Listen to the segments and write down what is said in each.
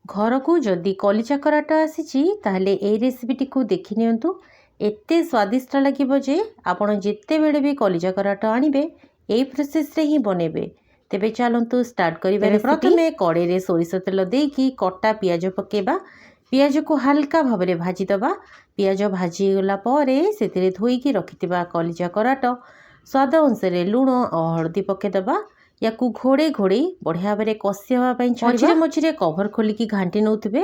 घर को जदि कलिजा कराटा आसी ताहले ए रेसिपीटी को देखि नियंतु। एते स्वादिष्ट लगे जे आपण जिते बेले भी कलिजा कराटा आणिबे एई प्रोसेस रे ही बनेबे। तेबे चलंतु स्टार्ट करिबे। प्रथमे कड़े रे सोरिष तेल देकी कटा पियाज पकेबा। पियाज को हल्का भाव में भाजी दबा। पियाज भाजी गला परे सेतिरे धोईकी रखिथिबा कलिजा कराट स्वाद अनुसार लुण और हळदी पकेदबा। या घोड़े घोड़े बढ़िया भाव में कषियापी मझे मझे कभर खोलिकी घाटी नौथे।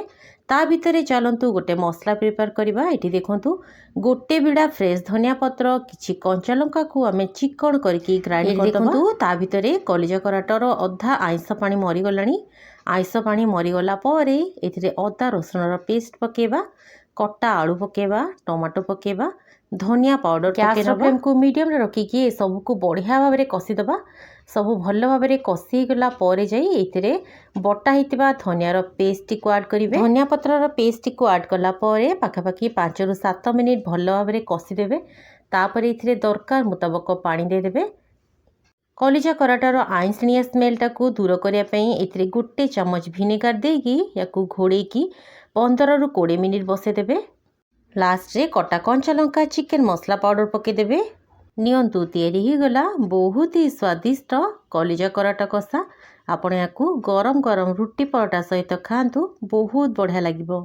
ता भितर चलतु गोटे मसला प्रिपेयर करवा। ये देखु गोटे बिड़ा फ्रेश धनिया पत्र किछि कंचा लंका को आम चिकन करके ग्राइंड करदबा। ता भितर कलिजा कराटर अधा आइंस पानी मरीगलानी। आइंस पानी मरीगला परे एथिरे अदा रसुण पेस्ट पकेबा। कटा आलू पकेबा। टमाटो पकेबा। धनिया पाउडर गैस फ्लेम को मीडियम रे रखिकी सबको बढ़िया भाव में कषिदबा। सबू भल भाव में कषिगला एथिरे बटा होता धनियार पेस्ट को ऐड करेंगे। धनिया पत्रर पेस्ट को ऐड कला पाखापाखि 5 ରୁ 7 मिनिट भल भाव में कषिदेवे। तापर एथिरे दरकार मुताबक पानी देदेवे। कलिजा कराटार आइंसिणिया स्मेलटा को दूर करने गोटे चामच भिनेगार देकी याकू घोड़ेकी 15 ରୁ 20 मिनिट बसैदेवे। लास्ट रे कटा कंचा लंका चिकेन मसला पाउडर पकेदेवे। नियंतु तैयारी ही गला बहुत ही स्वादिष्ट कलिजा कराटा कषा। आपण याकू गरम गरम रुटी परोटा सहित खांतु बहुत बढ़िया लगिबो।